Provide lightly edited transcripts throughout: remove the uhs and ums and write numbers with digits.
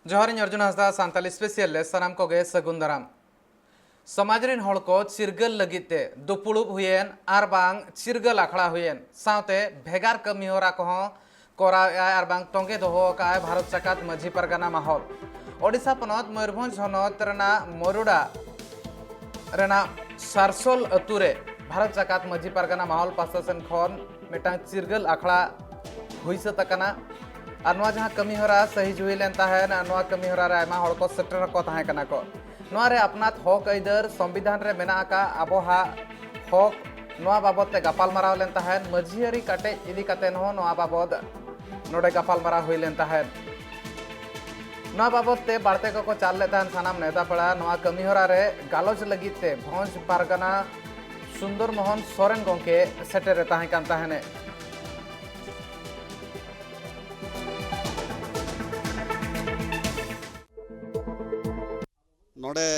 जोहार अर्जुन हांसदा सानताली स्पेशल सानाम कोगे सगुन दाराम समाज रिन हड़ को चिरगल लगिते दुपुड़ुब हुएन आर बांग चिरगल आखड़ा हुएन सावते भेगार कमी होरा को कराए आर बांग तोंगे दोहो काए भारत सरकार माझी परगना माहौल ओडिशा पनत मयूरभंज हनत रेना मरुड़ा रेना सारसोल अतुरे भारत सरकार माझी परगना माहौल पासन खन मिटांग चिरगल आखड़ा हुई सतकना और नवा जहाँ कमी होरा सही जुई लेन ताहेन नवा कमी होरा रे आयमा हड़ को सेटर को ताहे कना को नवा रे अपनात हक आइदर संविधान रे मेना का आबोहा हक नवा बाबद ते गपाल माराव लेन ताहेन मझियारी काटे इदी कातेन हो नवा बाबद नोडे गपाल मारा हुई लेन ताहेन नवा बाबद ते बाड़ते को चाल ले ताहेन सानाम नेता पड़ा नवा कमी होरा रे गालोज लगित ते भंज पारगना सुंदर मोहन सोरेन गोंके सेटर रे ताहे कान ताहेने नोडे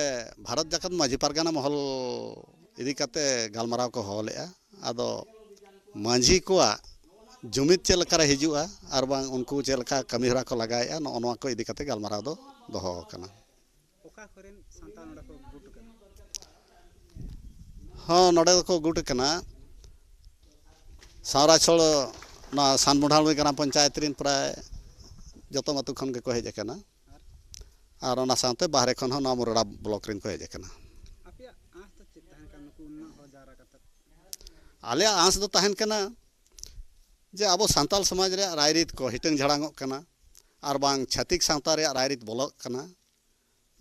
भारत जाकत माझी पारगाना महल इदी काते गालमाराव को होलेआ आदो माझी कोआ जुमित चेलका हिजुआ आर बांग उनको चेलका कमी हरा को लगाया नोनवा को इदी काते गालमाराव दो दोहो कना ओका करेन सांता नोडे को गुट कना हां नोडे को गुट कना सारा छोड़ ना सानमुढाल ग्राम पंचायत रिन प्राय जतो मातु खन के को हेज कना और ना साथे बाहर खन हो ना मुरड़ा ब्लॉक रिन को हेज कना आपे आंस तो चित तहन का नुकु उन्ना हो जारा कत आले आंस दो तहन कना जे अबो सांताल समाज रे रायरीत को हिटंग झड़ांगो कना आर बांग छातिक सांता रे रायरीत बोलो कना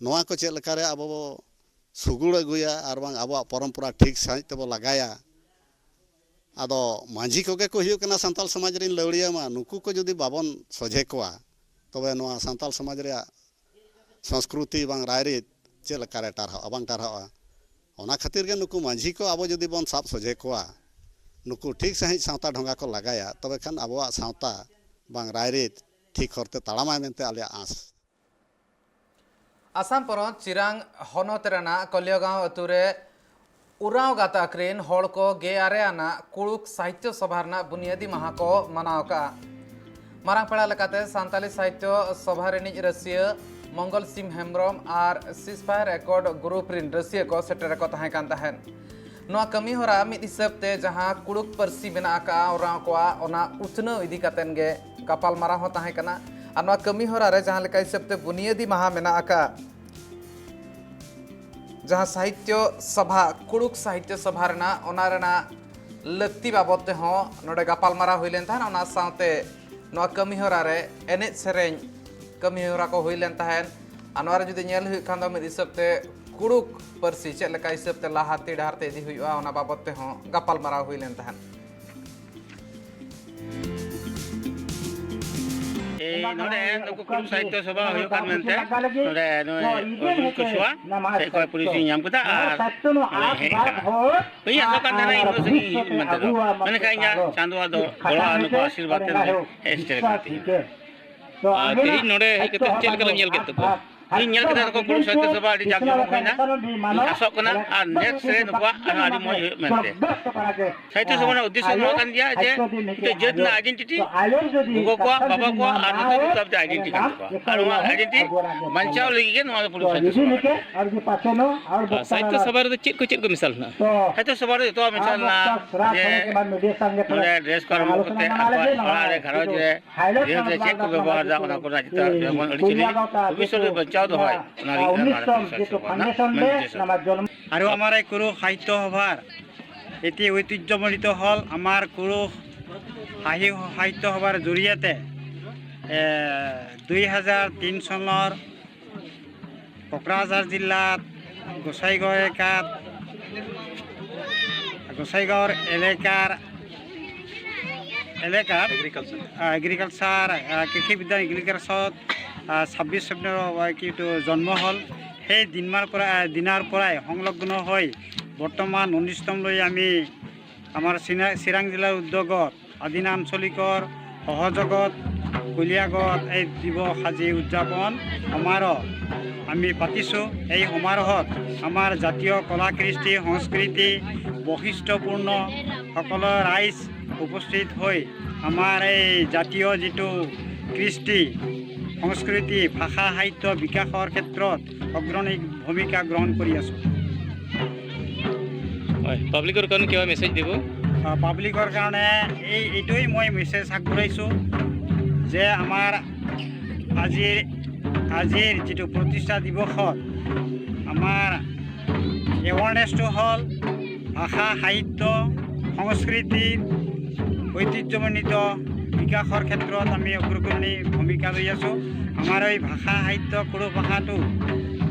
नोआ को चेल लका रे अबो सुगुड़ अगुया आर बांग अबो परंपरा ठीक सही तेबो लगाया आदो मांझी कोगे को हियो कना सांताल समाज रिन लवड़िया मा नुकु को जदी बाबन सोझे कोआ तबे नोआ सांताल समाज रे संस्कृति बांग रायरीत चेल लका टारहा बांग टारहा ओना खातिर के नुकु मांझी को आबो जदी बन साब सोझे कोआ नुकु ठीक सही सावता ढोंगा को लगाया तबे खान आबोआ सावता बांग रायरीत ठीक होरते ताड़ामाय मेनते आले आस आसाम परत चिरांग हनत रेना कलियागांव अतुरे उराव गाताक्रेन हड़ को गेआरे आना कुड़ुक साहित्य सभा रना बुनियादी माहा को मनाव का मारांग पेड़ा लेकाते सान्ताली साहित्य सभा रिनिज रसिया मंगल सिंह हेम्ब्रम और सीजफायर एकॉर्ड ग्रुप रिन रसिया को सेटर को ताहे कान ताहेन नोआ कमी होरा मिद हिसाब ते जहां कुड़ुक परसी मेना का उराव कोआ ओना उतनो इदी कातेन गे कपाल मारा हो ताहे कना और नोआ कमी होरा रे जहां लेका हिसाब ते बुनियादी माहा मेना का जहाँ साहित्य सभा कुड़ुक साहित्य सभा रेना ओना रेना लक्ति बाबद ते हो नोडे गपाल मारा हुई लेन ताहेन ओना साथे नोआ कमी होरा रे एने सेरेन कमी होरा को हुई लेन ताहेन अनवार जुदी नेल हुई खान दो मिद हिसाब ते कुड़ुक परसी चेक लेका हिसाब ते लाहाती डाहर ते इदी हुई ओना बाबद ते हो गपाल मारा हुई लेन ताहेन नोडे नुकु कुड़ुक साहित्य सभा हुई कान मेनते नोडे नोय कुशवा से कोई पुलिस नाम कदा भई आसो कान ना इन सही मेनते दो माने काइया चांदवा दो गोळा नुकु आशीर्वाद ते एस्टे काती तेरी नोडे हे कते चेल कलम नेल केत को इन नेल कदा को कुड़ुक साहित्य सभा आदि जाग जमक होइना आसो कना और नेक्स्ट रे नुकु आदि मोय मेनते साहित्य सभा उद्देश्य नो कान दिया जे ते जेत ना आइडेंटिटी गो को बाबा को और नुकु सब आइडेंटिटी कान को और वा आइडेंटिटी मनचाव लगी के नो पुलिस साहित्य सभा रे चेक को मिसाल ना साहित्य सभा रे तो मिसाल ना जे नोडे ड्रेस करम करते और रे घरज रे जे चेक को व्यवहार जा ओना को राजता जमन अडिचली भविष्य रे बचाव दो হয় আৰু আমাৰ এই কুৰু সাহিত্য সভাৰ এটি ঐতিহ্যমণ্ডিত হল আমাৰ কুৰু সাহিত্য সভাৰ জৰিয়তে 2003 চনৰ কোকৰাঝাৰ জিলাত গোসাইগাঁৱৰ এলেকাৰ এগ্ৰিকালচাৰ কৃষি বিজ্ঞান এগ্ৰিকালচাৰত 26 সেপ্টেম্বৰ কিন্তু জন্ম হল সেই দিনাৰ পৰাই সংলগ্ন হৈ বৰ্তমান 19তম লৈ আমি আমাৰ চিৰাং জিলাৰ উদ্যোগত আদিনা আঞ্চলিকৰ সহযোগত কলিয়াগত এই দিৱস আজি উদযাপন সমাৰোহ আমি পাতিছোঁ। এই সমাৰোহত আমাৰ জাতীয় কলা কৃষ্টি সংস্কৃতি বৈশিষ্ট্যপূৰ্ণ সকলো ৰাইজ উপস্থিত হৈ আমাৰ এই জাতীয় যিটো কৃষ্টি সংস্কৃতি ভাষা সাহিত্য বিকাশৰ ক্ষেত্ৰত অগ্ৰণী ভূমিকা গ্ৰহণ কৰি আছোঁ। হয় পাব্লিকৰ কাৰণে কিবা মেছেজ দিব? পাব্লিকৰ কাৰণে এইটোৱেই মই মেছেজ আগবঢ়াইছোঁ যে আমাৰ আজিৰ যিটো প্ৰতিষ্ঠা দিৱসত আমাৰ এৱাৰনেছটো হ'ল ভাষা সাহিত্য সংস্কৃতিৰ ঐতিহ্যমণ্ডিত বিকাশৰ ক্ষেত্ৰত আমি অগ্ৰণী ভূমিকা লৈ আছোঁ। আমাৰ এই ভাষা সাহিত্য কুৰু ভাষাটো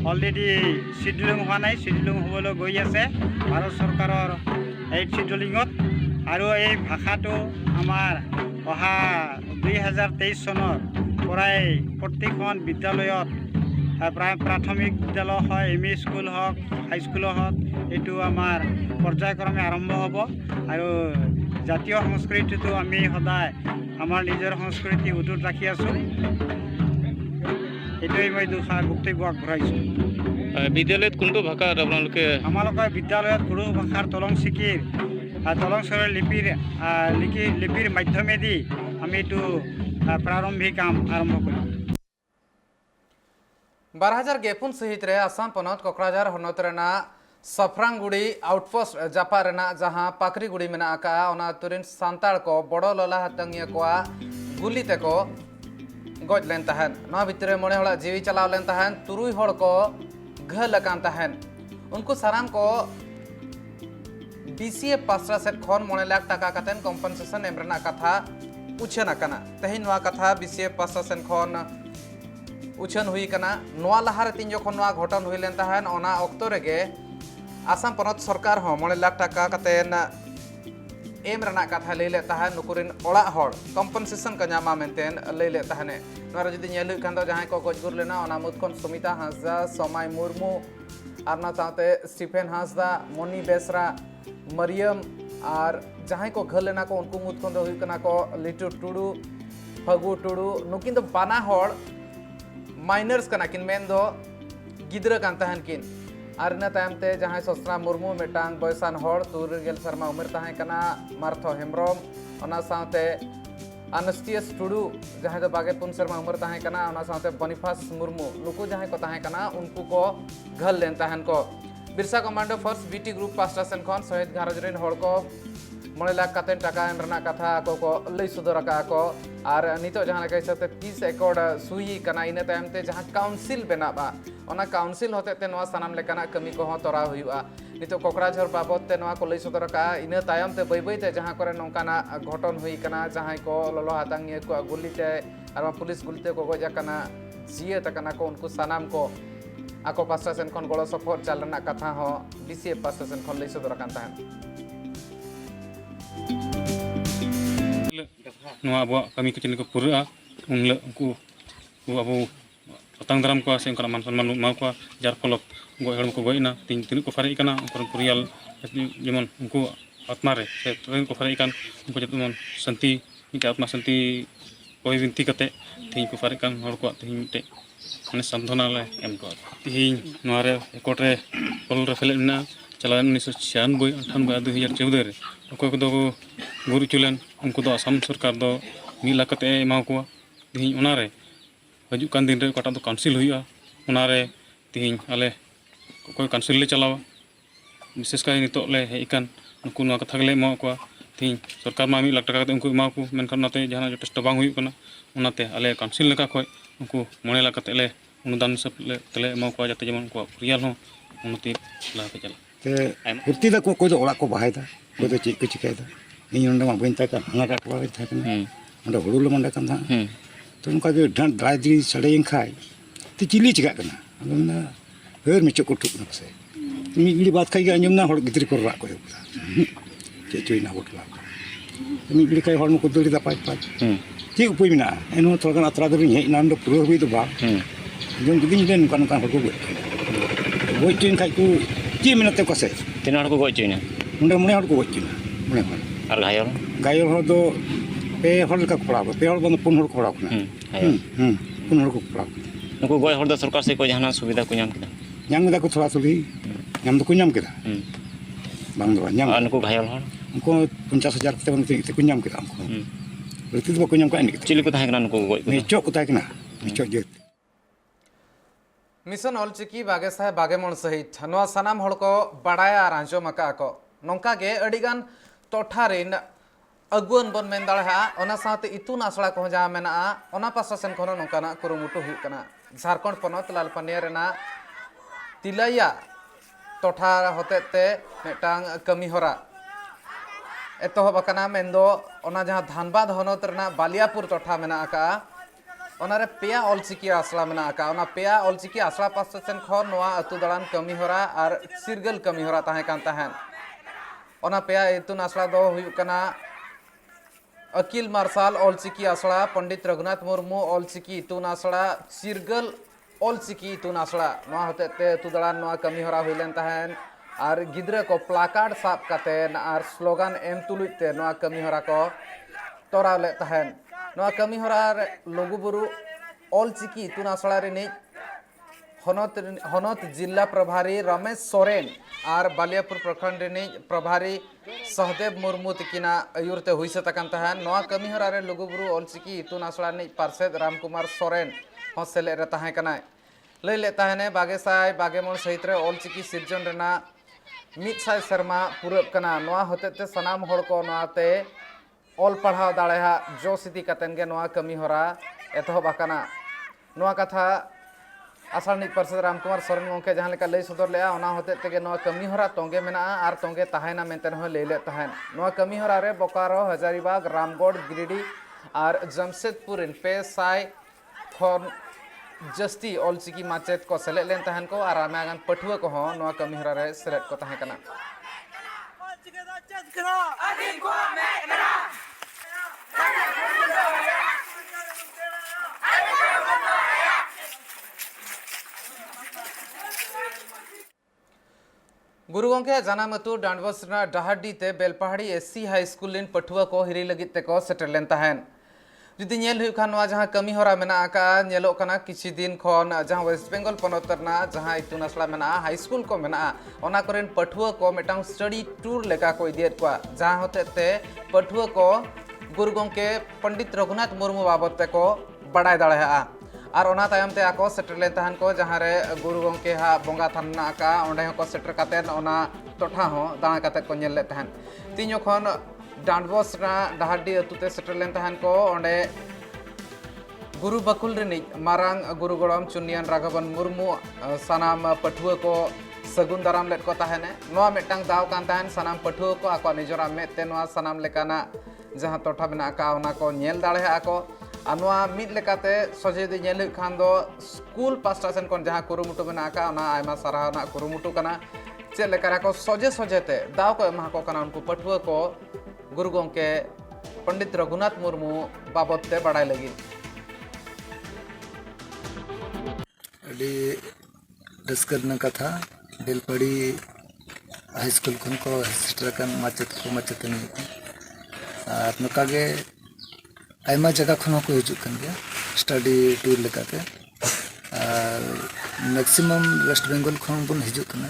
অলৰেডি চিডুলিং হোৱা নাই, চিডুলিং হ'বলৈ গৈ আছে ভাৰত চৰকাৰৰ 8th চিডুলিঙত। আৰু এই ভাষাটো আমাৰ অহা 2023 চনৰ পৰাই প্ৰত্যেকখন বিদ্যালয়ত প্ৰাথমিক বিদ্যালয় হয়, ME স্কুল হওক, হাইস্কুলো হওক, এইটো আমাৰ পৰ্যায়ক্ৰমে আৰম্ভ হ'ব। আৰু জাতীয় সংস্কৃতিটো আমি সদায় আমাৰ নিজৰ সংস্কৃতি অটুট ৰাখি আছোঁ। এইটোৱেই মই বক্তব্য আগবঢ়াইছোঁ। বিদ্যালয়ত কোনটো ভাষাত আপোনালোকে? আমালোকৰ বিদ্যালয়ত কুৰু ভাষাৰ তলংচৰৰ লিপিৰ মাধ্যমেদি আমি এইটো প্ৰাৰম্ভিক কাম আৰম্ভ কৰিম। 2024 सहित रे आसाम पनत कोकराझार हनत रेना सफ्रांगुड़ी आउटपोस्ट जापा रेना जहां पाखरीगुड़ी मेना आका ओना तुरिन सांताड़ को बड़ो लला हतंगिया को गुली ते को गज लेन तहन ना भितरे मोने हड़ा जीवी चलाव लेन तहन तुरुई हड़ को घ लकान तहन उनको साराम को BCA पास्ट्रा सेट खन मोने लाख टाका कतेन कम्पनसेशन एम रेना कथा उछन आकना तेहिन वा कथा BCA पास्ट्रा सेट खन उछन हुई कना नोआ लहार तीन जखन नोआ घटन हुई लेन तहन ओना ऑक्टो रेगे आसाम पनत सरकार हो 9 लाख टाका कतेन एम रेना कथा लेले तहन नुकुरिन ओड़ा हड़ कम्पनसेशन का नामा मेंटेन लेले तहने नोरा जदि नेल खान दो जहां को गजगुर लेना ओना मुदखन सुमिता हांसदा समाय मुर्मू आरना साथे स्टीफेन हांसदा मनी बेसरा मरियम और जहां को घर लेना को उनको मुदखन दो हुई कना को लिटू टुडू फगु टुडू नुकिन दो बाना हड़ माइनर्स कना किन मेन दो गिद्रा कान तहन किन आरना तायमते जहां सस्त्रा मुर्मू मेटांग बयसान हड़ 2 शर्मा उमर तहां कना मार्थो हेमब्रम ओना साथे अनस्टियस टुडू जहां दो 22 शर्मा उमर तहां कना ओना साथे बनिफास मुर्मू नुकु जहां को तहां कना उनको को घर लेन तहन को Birsa commando force BT group pasta Sen खन शहीद घारज रेन हड़ को 9 लाख कतेन टाका एम रेना कथा को लई सुदर का को और नितो जहां के हिसाब 30 एकड़ सुई कना इने तायमते जहां काउंसिल बनाबा ओना काउंसिल होते ते नवा सनाम लेकाना कमी को हो तोरा हुआ नितो कोकराझार बाबत ते नवा को लई सुदर का इने तायम ते बैते जहां करे नोकाना घटन हुई कना जहां को ललो हातांगिए को गुलिते और पुलिस गुलिते को गजा कना जिए तकना को उनको सनाम को आको पास्टा सेन खन गड़ो सपोर्ट चालना कथा हो BCA पास्टा सेन खन लई सुदर कान तहन नवा अब कमी को चिन्ह को पूरा उनले उनको अब अतंग दाराम को से उनका मान सम्मान मा को जार फलक गय हड़ को गयना तीन तीन को फारे कना उनकर पुरियाल जेमन उनको आत्मा रे से ट्रेन को फारे कान उनको जेमन शांति मिटे आत्मा शांति कोई विनती करते तीन को फारे कान हड़ को तीन मिटे माने संधना ले एम को तीन नवारे कोट रे कॉल रे फेले ना चला 1996 2014 रे अको को गुरु चुलन उनको दो असम सरकार दो 1 लाख कते एमा को तीन ओनारे हजू कान दिन रे कटा दो काउंसिल हुआ ओनारे तीन आले कोई काउंसिल ले चलावा विशेष कर नितो ले हेकान उनको ना कथा ले एमा को तीन सरकार मा 1 लाख टाका उनको एमा को मेनखान नाते जहां जथेष्ट बांग हुई कना ओनाते आले काउंसिल लेका खय उनको 9 लाख कते ले अनुदान सब ले तले एमा को जाते जेमन को रियल हो उन्नति लाते चला ते फुर्ती दा को दो ओड़ा को बहायदा को दो चेक को चिकायदा इन नंदे मा बइन ताका हाना का टोला था कना अंडा हुड़ू ल मंडा कन था तो उनका जो ड्राई दी सड़े खाय ते चिली चिका कना अंदना हेर में चको टुक न से मिली बात खाई अंजम ना हड़ गिद्री को रा को चे चोइना होटला मिली खाई हड़ को दड़ी दा पाई पाई चे उपुई मिना एनो थोड़ा अतरा दरी हे नांद पुरो हुई तो बा जों गिदिन देन कन कन हड़ को गय चिन खाई को चे मिनते को से तीन हड़ को गय चिना मुंडे मुने हड़ को गय चिना मुने हड़ और घायल हड़ दो पे हड़ का पड़ा पे हड़ बन पुन हड़ को पड़ा पुन हड़ को पड़ा उनको गय हड़ द सरकार से को जहाना सुविधा को नाम किदा nyam da ko thola tholi nyam do ko nyam kida bang do nyam उनको घायल हड़ उनको 50,000 kete bang te ko nyam kida उनको berarti do ko nyam ka ni चिली को थाहे कना उनको गय ni chok ko ta kina ᱱᱤᱪᱚᱜ ᱡᱟᱹᱛ मिशन ऑलचिकी बागे साहे बागे मन सहित नवा सनाम हड़ को बड़ाया और आंजम अका को नोंका गे अडिगान टोठा रेन अगुवन बन मेन दाड़ा ओना साथे इतुन आसड़ा को जहां मेना ओना पासा सेन खनो नोंकाना कुरुमुटु हुई कना झारखंड पनत लालपानिया रेना तिलैया टोठा होतेते मेटांग कमी होरा एतोहब अकना मेंदो ओना जहां धानबाद हनत रेना बालियापुर टोठा मेना अका ओनारे पेया ऑलचिकी आसला मेना अका ओना पेया ऑलचिकी आसला पासा सेन खन नोआ अतु दलान कमी होरा और सिरगल कमी होरा ताहे कान ताहेन ओना पेया इतुन आसला दो हुई कना अकिल मार्शल ऑलचिकी आसड़ा पंडित रघुनाथ मुर्मू ऑलचिकी इतुन आसड़ा सिरगल ऑलचिकी इतुन आसड़ा नोआ होतेते अतु दलान नोआ कमी होरा हुइलेन ताहेन और गिद्रा को प्लाकार्ड साब कातेन और स्लोगान एम तुलुते नोआ कमी होरा को तोराव ले ताहेन नोआ कमी होरा लघुबुरु ऑलचिकी इतुन आसड़ा रिनी हनत जिला प्रभारी रमेश सोरेन और बालियापुर प्रखंड रिनी प्रभारी सहदेव मुर्मू तकिना अयुरते हुई से तकन तहन नोआ कमी होरा रे लघुबुरु ऑलचिकी इतुन आसड़ा नि पार्षद रामकुमार सोरेन हों सेले रे ताहे कनाय लई ले ताहेने बागे साय बागे मन सहित रे ऑलचिकी सिरजन रेना मित साय शर्मा पुरब कना नोआ होतेते सनाम हड़ को नोआते ऑल पढ़ाव दाड़ेहा जो सिद्धि कतेन गे नोआ कमी होरा एतहब आकना नोआ कथा आसारनिक पार्षद रामकुमार सोरेन गोंके जहां लेका लई सदर लेआ ओना होतेते गे नोआ कमी होरा तोंगे मेना आर तोंगे ताहेना मेंतेन हो लई ले ताहेन नोआ कमी होरा रे बोकारो हजारीबाग रामगढ़ गिरिडीह और जमशेदपुर इन पे साय खन जस्ती ऑलचिकी माचेत को सेलेद लेन ताहेन को और आमेगान पठुआ को हो नोआ कमी होरा रे सेलेद को ताहे कना गुरु गोंके जानाम अतु डांडबस डहाडी ते बेलपहाड़ी एससी हाई स्कूल इन पठुआ को हिरी लगित ते को सेटर लेन ताहेन जुदी नेल हुई खान नोआ जहां कमी होरा मेना आका नेलो कना किछि दिन खन जहां वेस्ट बेंगल पनोतरना जहां इतुन आसला मेना हाई स्कूल को मेना ओना करेन पठुआ को मेटांग स्टडी टूर लेका को इदियत को जहां होतेते पठुआ को गुरु गोंके पंडित रघुनाथ मुर्मू बाबत ते को बड़ाय दाड़ेहा और ओना तायम ते आको सेटर लेन तहन को जहां रे गुरु गोंके हा बोंगा थान आका ओंडे को सेटर कातेन ओना टोठा हो दाणा काते को नेल ले तहन तीन जखन डांडबस डहाडी अतुते सेटर लेन तहन को ओंडे गुरु बकुल रिनी मारांग गुरु गड़म चुनियान राघवन मुर्मू सनाम पठुआ को सगुन दाराम लेट को तहने नोआ मेटांग दाव कान तहन सनाम पठुआ को आको निजरा मेते नोआ सनाम लेकाना जहां टोठा बिना का ओना को नेल दाड़े आको अनुआ मिद लेकाते सोजे दि नेल खान दो स्कूल पास्टा सेन कोन जहां कुरुमुटु बिना का ओना आयमा साराहना कुरुमुटु कना चे लेकारा को सोजे सोजेते दाव को एमा को कना उनको पठुआ को गुरु गोंके पंडित रघुनाथ मुर्मू बाबत ते बड़ाई लगी अभी रस्कर कथा बेलपड़ी हाई स्कूल खन को सेटर माचेत को माचेतनी और नकागे आयमा जगह खन को हिजुक कन गया स्टडी टूर लेकाते और मैक्सिमम वेस्ट बेंगल खन बन हिजुक कना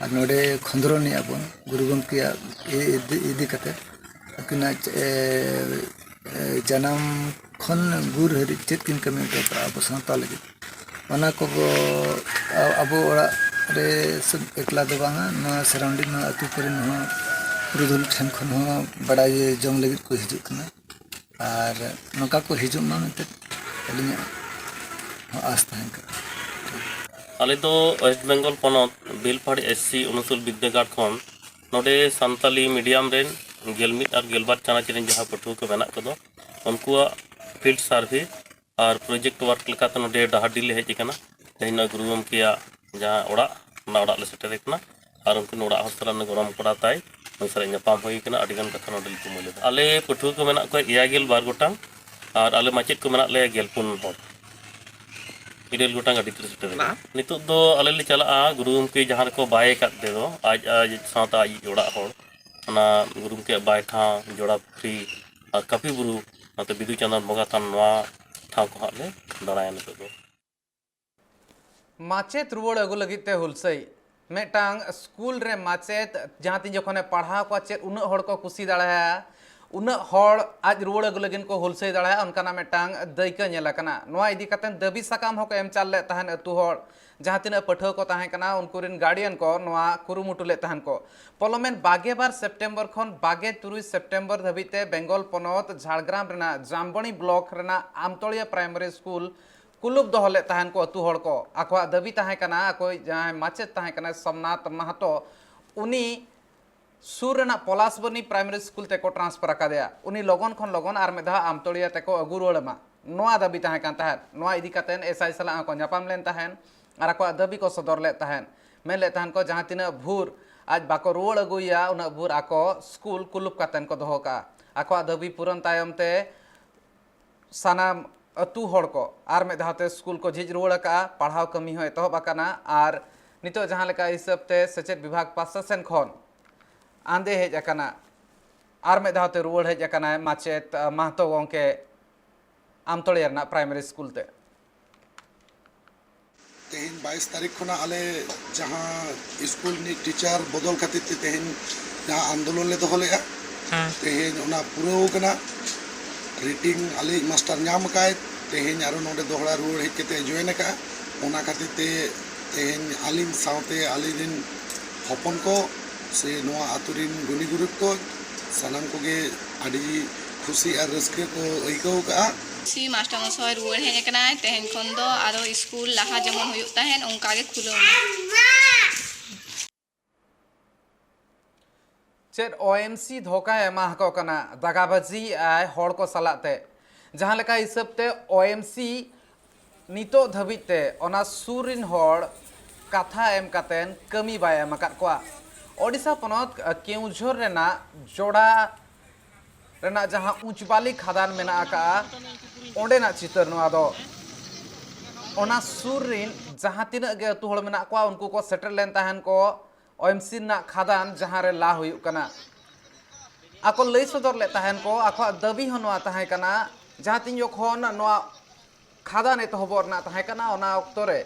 और नोडे खंदरनी आबन गुरु गोंके इदी कते किना जन्म खन गुर हरि चेत किन कमी तो अब संता लगी ओना को अब ओड़ा रे सब एकला दो बांगा ना सराउंडिंग ना अतु करेन हो पुरुधुल ठन खन हो बड़ा ये जंग लगी को हिजुक कना और नका को हिजुक मा मेते अलिया आस्था है आले तो वेस्ट बेंगल पनत बेलपहाड़ी एससी उनसुल विद्यागार खन नोडे सानताली मीडियम रेन गेलमिट और गेलबार चानाच रेन जहां पठुआ को मेना को दो उनकुआ फील्ड सर्वे और प्रोजेक्ट वर्क लेकाते नोडे डहाडी ले हेज कना तेहिना गुरु गोंके जहां ओड़ा ना ओड़ा ले सेटर कना और उनको ओड़ा हॉस्टल ने गरम करा ताई नसरे न्यापाम हुई कना अडिगान कथा नोडे को मोले आले पठुआ को मेना को 11 गोटांग और आले माचेत को मेना ले 14 हर 11 गोटांग अडी तिर सेटर नितो दो आले ले चला गुरु गोंके जहां को बाय का दे दो आज साता आज ओड़ा हर ना गुरु गोंके बाय था जोड़ा फ्री और काफी बुरु नाते बिदु चंदन बंगा थान नवा ठाव को हाले दाड़ाय नितो दो माचेत रुवड़ अगु लगिते हुलसई मेटांग स्कूल रे माचेत जहां तीन जखने पढ़ाव को चेत उन हड़ को कुसी दाड़ा उन्ना हड़ आज रुआड़ अगु लगिन को हुलसै दाड़ा उनकाना मेटांग दायका नेला कना नोआ इदी कतेन दाबी साकाम होको एम चाल ले तहन अतु हड़ जहाँ तीना पठो को तहन कना उनकुरिन गार्डियन को नोआ कुरुमुटु ले तहन को पलोमेन 22 सेप्टेम्बर खन 23 सेप्टेम्बर धाबिते बेंगल पनत झाड़ग्राम रेना जामबणी ब्लॉक रेना आमतोड़िया प्राइमरी स्कूल कुलुब दहो ले तहन को अतु हड़ को आको दाबी तहन कना आको जहाँ माचेत तहन कना सोमनाथ महतो उनी सुर रेना पलासबनी प्राइमरी स्कूल तेको ट्रांसफर अकादेया उनी लगन खन लगन आर मेधा आमतोड़िया तेको अगु रुआड़मा नोआ दाबी तहन कान तहन नोआ इदी कतेन एसआई सला को न्यापाम लेन तहन और आको दाबी को सदर ले तहन मेन ले तहन को जहाँ तीना भूर आज बाको रुआड़ अगुया उना भूर आको स्कूल कुलुब कातेन को दहो का आको दाबी पूरन तायम ते सानाम अतु हड़ को आर में धाते स्कूल को झिज रुआड़ का पढ़ाव कमी हो एतहब आकाना और नितो जहाँ लेका हिसाब ते सेचेद विभाग पासा सेन खन आंदे हेज आकाना आर में धाते रुआड़ हेज आकाना माचेत महतो गंके आमतोड़िया रेना प्राइमरी स्कूल ते तेहन 22 तारीख खुना आले जहाँ स्कूल नि टीचर बदल खातिर ते तेहन जहाँ आंदोलन ले दहो लेगा तेहन उना पुराव कना रेटिंग आले मास्टर नाम काय तेहन आरो नोडे दोहरा रुआड़ हेज केते जॉइन का उना खातिर ते तेहन आलिम सावते आलिदिन हपन को से नोआ आतुरिन गुनी गुरुप को सानाम कोगे आडी खुशी और रस्के को अइकाव का सी मास्टर मशय रुआड़ हेज कना तेहन खन दो आरो स्कूल लाहा जेमन हुयुग ताहेन ओंका गे खुलौ चेद ओएमसी धोखा एमा हको कना दागाबाजी आय हड़ को सलाते जहाँ लेका हिसाब ते ओएमसी नितो धाबिते ओना सुरिन हड़ कथा एम कातेन कमी बाय एम अकाद कोआ ओडिशा पनत केउझोर रेना जोड़ा रेना जहाँ उचबाली खादान मेना आका ओंडेना चितर नोआ दो ओना सुरिन जहाँ तीना गे अतु हड़ मेना कोआ उनको को सेटल लेन तहन को ओएमसी ना खादान जहाँ रे ला हुयुग कना आको लई सदर ले तहन को आको दाबी हनवा तहन कना जहाँ तीन जखन नोआ खादान एतहबर ना तहन कना ओना ऑक्तो रे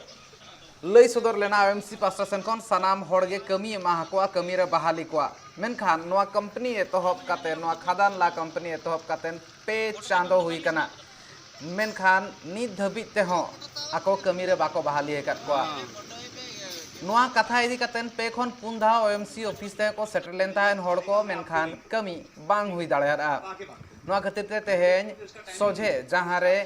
लई सदर लेना ओएमसी पास्टा सेन खन सानाम हड़गे कमी एमा हकोआ कमी रे बहाली कोआ मेनखान नोआ कंपनी एतहब काते नोआ खादान ला कंपनी एतहब काते पे चांदो हुई कना मेनखान नित धाबित ते हो आको कमी रे बाको बहाली हेकात कोआ नोआ कथा इदी कातेन पे खन पुंधा ओएमसी ऑफिस ते को सेटल लेन ताहेन हड़ को मेनखान कमी बांग हुई दाड़ेया नोआ खातिर ते तेहेन सोझे जहाँ रे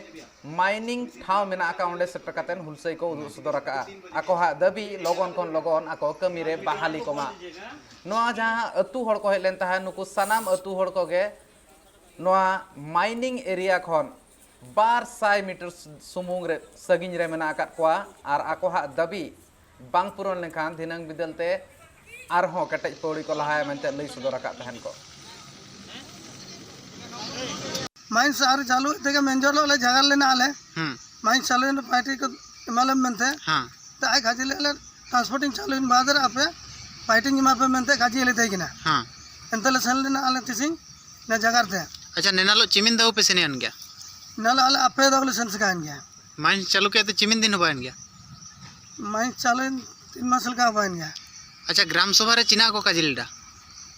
माइनिंग ठाव मेना का ओंडे सेटर कातेन हुलसै को उदुग सदर का आको हा दाबी लगन खन लगन आको कमी रे बहाली कोमा नोआ जहाँ अतु हड़ को हेज लेन ताहेन नुकु सानाम अतु हड़ को गे नोआ माइनिंग एरिया खन 200 मीटर सुमुंग रे सगिन रे मेना आकाद कोआ आर आको हा दाबी बांग पुरन लेखान दिनंग बिदलते आरहों कटेज पौड़ी को लहाय मेनते लई सदर आकाद तहन को माइन सार चालू तेगे मेंजर ले जगह लेना आले माइन चालू इन पार्टी को इमालम मेनते त आय खाजी ले ट्रांसपोर्टिंग चालू इन बादर आपे फाइटिंग इमा पे मेनते खाजी ले तेगिना एंतले सन लेना आले तिसिंग न जगह ते अच्छा नेनालो चिमिन दाव पे सेनियन गया नाला आले आपे दावले सन सकान गया माइन चालू के तो चिमिन दिन होबान गया माइन चालू 3 मास का होबान गया अच्छा ग्राम सभा रे चिना को काजिलडा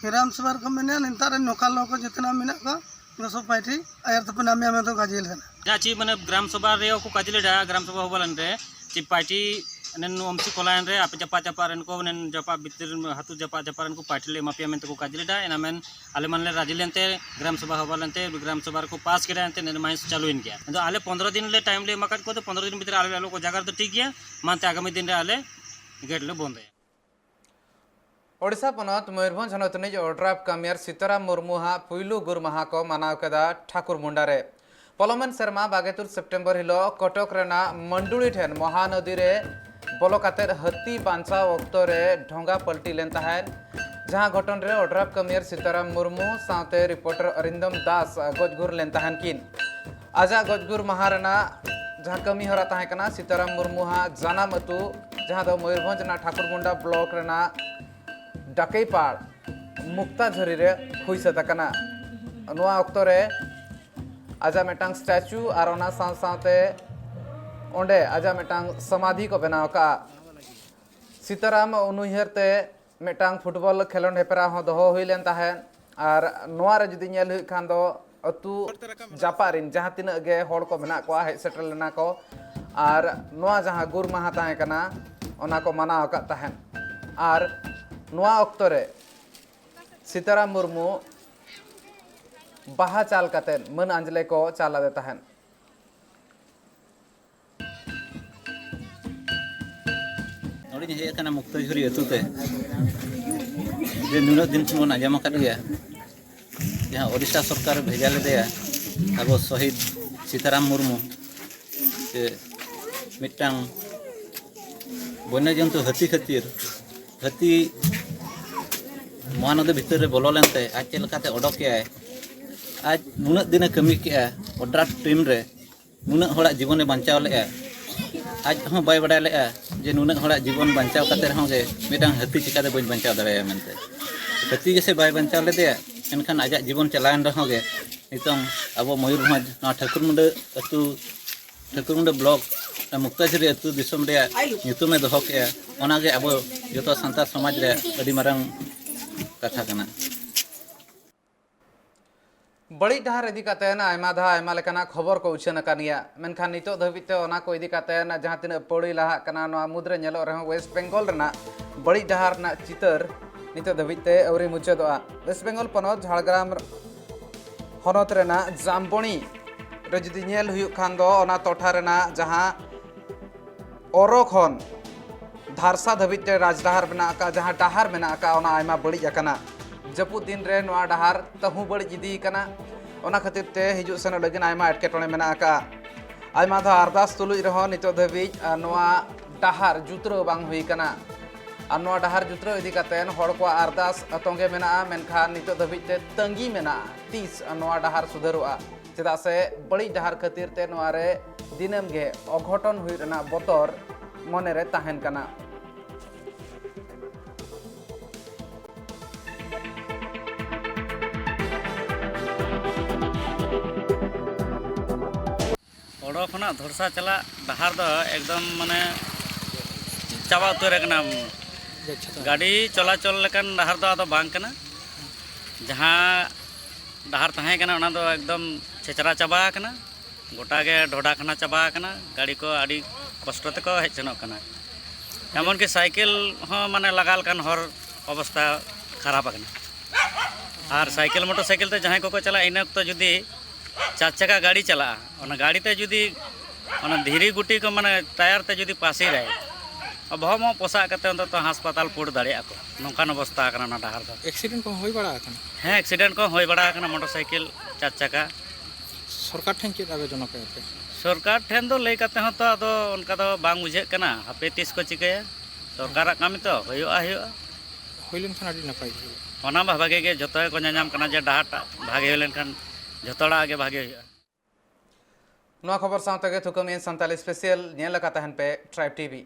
ग्राम सभा को मेने नितारे नोकाल लोग जितना मिना को नसो पार्टी आयर तो नामे में तो काजिल है जाची माने ग्राम सभा रे को काजिलडा ग्राम सभा होबलन रे ची पार्टी नन ओमसी कोलायन रे आपे जपा जपा रन को नन जपा बितर हातु जपा जपा रन को पार्टी ले मापिया में तो काजिलडा एना मेन आले मन ले राजिलेनते ग्राम सभा होबलनते ग्राम सभा को पास केडा एनते नन माइस चालू इन गया तो आले 15 दिन ले टाइम ले मकट को तो 15 दिन भीतर आले को जगह तो ठीक गया मानते आगामी दिन रे आले गेट ले बंद है ओडिशा पनत मयूरभंज हनत निज ओड्राफ कामियार सीताराम मुर्मू हा पुइलु गुर माहा को मनाव केदा ठाकुर मुंडारे पलमेन शर्मा 22 सेप्टेम्बर हिलो कटक रेना मंडुली ठेन महानदी रे बोलो कातेर हत्ती बांचा वक्तो रे ढोंगा पलटी लेन तहन जहां घटन रे ओड्राफ कामियार सीताराम मुर्मू साथे रिपोर्टर अरिंदम दास गजगुर लेन तहन किन आजा गजगुर माहा रेना जहां कमी हरा तहन कना सीताराम मुर्मू हा जानाम अतु जहां दो मयूरभंज ना ठाकुर मुंडा ब्लॉक रेना डाकईपाड़ मुक्ता झरी रे हुई सतकना नोआ ऑक्तो रे आजा मेटांग स्टैचू और ओना साथे ओंडे आजा मेटांग समाधि को बनाव का सीताराम उनुहरते मेटांग फुटबॉल खेलोंड हेपरा हो दहो हुई लेन ताहेन और नोआ रे जुदी नेल हुई खान दो अतु जापारिन जहाँ तिना गे होड़ को मेना को हेज सेटल लेना को और नोआ जहाँ गुर माहा ताहे कना ओना को माना अकत ताहेन और नोआ अक्तो रे सीताराम मुर्मू बाहा चाल काते मन अंजले को चाला दे ताहेन नोड़ी हेज कना मुक्तझुरी अतुते जे नुना दिन खन आंजम आकाद गया जहाँ ओडिशा सरकार भेजा लेदेया अब शहीद सीताराम मुर्मू से मिट्टांग बन्य जंतु हाथी खातिर हाथी महानदी भितर रे बोलो लेनते आज चेल काते ओडोक के आज नुना दिन कमी के ओड्रा टीम रे नुना होड़ा जीवन बचाव ले आज हूँ बै बड़ा ले जे नुना होड़ा जीवन बचाव काते रहूँ जे मिट्टांग हाथी चिकाते बन बचाव दाड़े मेनते हाथी के से बै बचाव लेदे एनखान आज जीवन चलान रहों गे नितों अब मयूरभंज ठाकुरमुंडा अतु ठाकुरमुंडा ब्लॉक मुक्ताझुरी अतु दिसम रे नितुमे दोहो के ओनागे अब जतो संतार समाज रे अडी मारंग कथा कना बड़ी डहार इदी कातेन आयमा धा आयमा लेकाना खबर को उछन कानिया मेनखान नितो धबिते ओना को इदी कातेन जहां तिना पड़ी लाहा कना नोआ मुद्रे नेलो रहो वेस्ट बेंगल रना बड़ी डहार ना चितर नितो धबिते अवरी मुचादोआ वेस्ट बेंगल पनोत झाड़ग्राम हनत रेना जामबणी रे जुदी नेल हुयु खान दो ओना टोठा रेना जहां ओरो खन धारसा धबिते राजडहार मेना का जहां डहार मेना का ओना आयमा बड़ी अकना जपुद दिन रे नोआ डहार तहु बड़ी इदी कना ओना खातिर ते हिजु सेन लगिन आयमा एटकेटोणे मेना का आयमा धा अरदास तुलुज रहो नितो धबिज नोआ डहार जुतरो बांग हुई कना और नोआ डहार जुतरो इदी कातेन होड़ को अरदास तोंगे मेना मेनखान नितो धबिते तंगी मेना तीस नोआ डहार सुधारोआ चेदा से बड़ी डहार खातिर ते नोआ रे दिनम गे अघटन हुई रेना बतर मने रे ताहेन कना ओडो खना धरसा चला डहार दो एकदम माने चाबा उतर कना गाड़ी चलाचल लेकन डहार दो आदो बांग कना जहाँ डहार ताहे कना ओना दो एकदम छेचरा चाबा कना गोटा गे ढोडा खाना चाबा कना गाड़ी को आड़ी कष्ट तक हेज सेनोग कना एमन कि साइकिल हो माने लगाल कान हर अवस्था खराब कना और साइकिल मोटरसाइकिल ते जहाँ को चला इन तो जुदी 4 चक्का गाड़ी चला गाड़ी ते जुदी धीरे गुटी को माने टायर ते जुदी पासी रहे अब हम पोसा करते तो हास्पाताल पुड़ दाड़ा को नौकान अवस्था करना डहार दो एक्सीडेंट को होई बड़ा हाँ एक्सीडेंट को होई बड़ा मोटरसाइकिल 4 चक्का सरकार ठेन चेक आवेदन पे सरकार ठेन दो लई करते तो अदो उनका दो बांग बुझे कना हापे तीस को चिकाया सरकार कामी तो होयुआ होई लेनखान आडी नपाय ओना भागे गे जतो को नाम कना जे डहार भागे होई लेनखान जतोड़ा आगे भागे होयुआ नोआ खबर सावते गे थुकम इन संताली स्पेशल नेल का तहन पे ट्राइब टीवी